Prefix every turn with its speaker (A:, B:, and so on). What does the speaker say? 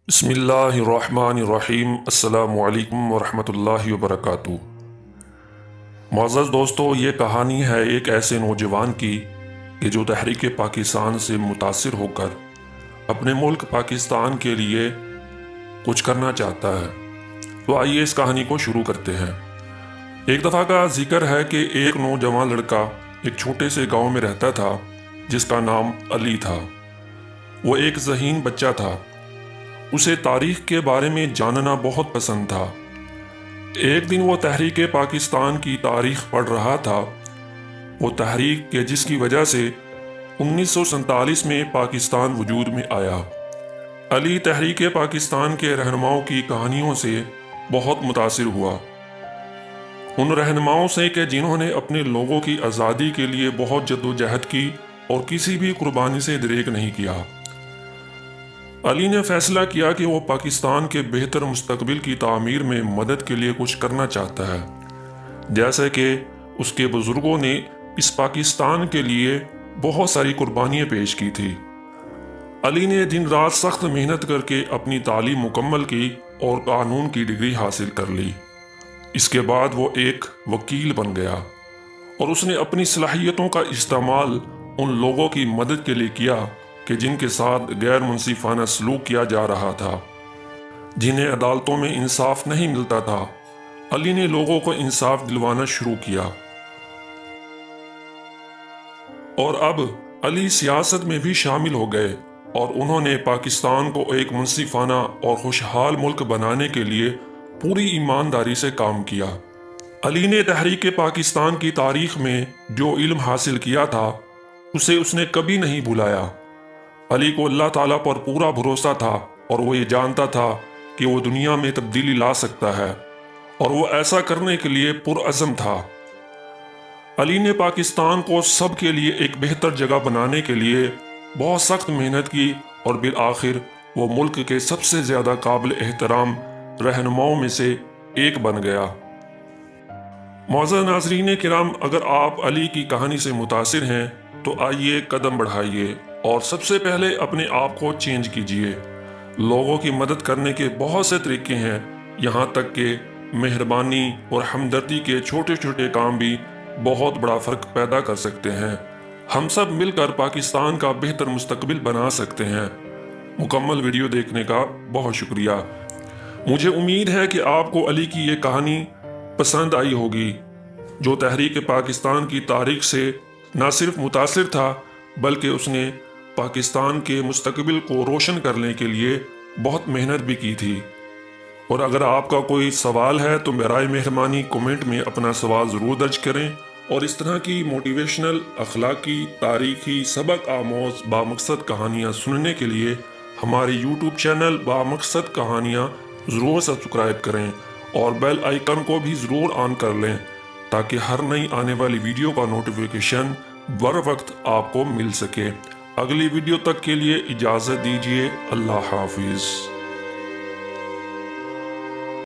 A: بسم اللہ الرحمن الرحیم۔ السلام علیکم ورحمۃ اللہ وبرکاتہ۔ معزز دوستو، یہ کہانی ہے ایک ایسے نوجوان کی کہ جو تحریک پاکستان سے متاثر ہو کر اپنے ملک پاکستان کے لیے کچھ کرنا چاہتا ہے۔ تو آئیے اس کہانی کو شروع کرتے ہیں۔ ایک دفعہ کا ذکر ہے کہ ایک نوجوان لڑکا ایک چھوٹے سے گاؤں میں رہتا تھا جس کا نام علی تھا۔ وہ ایک ذہین بچہ تھا۔ اسے تاریخ کے بارے میں جاننا بہت پسند تھا۔ ایک دن وہ تحریک پاکستان کی تاریخ پڑھ رہا تھا، وہ تحریک کہ جس کی وجہ سے 1947 میں پاکستان وجود میں آیا۔ علی تحریک پاکستان کے رہنماؤں کی کہانیوں سے بہت متاثر ہوا، ان رہنماؤں سے کہ جنہوں نے اپنے لوگوں کی آزادی کے لیے بہت جدوجہد کی اور کسی بھی قربانی سے دریغ نہیں کیا۔ علی نے فیصلہ کیا کہ وہ پاکستان کے بہتر مستقبل کی تعمیر میں مدد کے لیے کچھ کرنا چاہتا ہے، جیسے کہ اس کے بزرگوں نے اس پاکستان کے لیے بہت ساری قربانیاں پیش کی تھی۔ علی نے دن رات سخت محنت کر کے اپنی تعلیم مکمل کی اور قانون کی ڈگری حاصل کر لی۔ اس کے بعد وہ ایک وکیل بن گیا اور اس نے اپنی صلاحیتوں کا استعمال ان لوگوں کی مدد کے لیے کیا کہ جن کے ساتھ غیر منصفانہ سلوک کیا جا رہا تھا، جنہیں عدالتوں میں انصاف نہیں ملتا تھا۔ علی نے لوگوں کو انصاف دلوانا شروع کیا اور اب علی سیاست میں بھی شامل ہو گئے اور انہوں نے پاکستان کو ایک منصفانہ اور خوشحال ملک بنانے کے لیے پوری ایمانداری سے کام کیا۔ علی نے تحریک پاکستان کی تاریخ میں جو علم حاصل کیا تھا اسے اس نے کبھی نہیں بھلایا۔ علی کو اللہ تعالیٰ پر پورا بھروسہ تھا اور وہ یہ جانتا تھا کہ وہ دنیا میں تبدیلی لا سکتا ہے، اور وہ ایسا کرنے کے لیے پرعزم تھا۔ علی نے پاکستان کو سب کے لیے ایک بہتر جگہ بنانے کے لیے بہت سخت محنت کی اور بالآخر وہ ملک کے سب سے زیادہ قابل احترام رہنماؤں میں سے ایک بن گیا۔ معزز ناظرین کرام، اگر آپ علی کی کہانی سے متاثر ہیں تو آئیے قدم بڑھائیے اور سب سے پہلے اپنے آپ کو چینج کیجئے۔ لوگوں کی مدد کرنے کے بہت سے طریقے ہیں، یہاں تک کہ مہربانی اور ہمدردی کے چھوٹے چھوٹے کام بھی بہت بڑا فرق پیدا کر سکتے ہیں۔ ہم سب مل کر پاکستان کا بہتر مستقبل بنا سکتے ہیں۔ مکمل ویڈیو دیکھنے کا بہت شکریہ۔ مجھے امید ہے کہ آپ کو علی کی یہ کہانی پسند آئی ہوگی، جو تحریک پاکستان کی تاریخ سے نہ صرف متاثر تھا بلکہ اس نے پاکستان کے مستقبل کو روشن کرنے کے لیے بہت محنت بھی کی تھی۔ اور اگر آپ کا کوئی سوال ہے تو برائے مہربانی کومنٹ میں اپنا سوال ضرور درج کریں، اور اس طرح کی موٹیویشنل، اخلاقی، تاریخی، سبق آموز بامقصد کہانیاں سننے کے لیے ہمارے یوٹیوب چینل بامقصد کہانیاں ضرور سبسکرائب کریں اور بیل آئیکن کو بھی ضرور آن کر لیں تاکہ ہر نئی آنے والی ویڈیو کا نوٹیفیکیشن بر وقت آپ کو مل سکے۔ اگلی ویڈیو تک کے لیے اجازت دیجیے۔ اللہ حافظ۔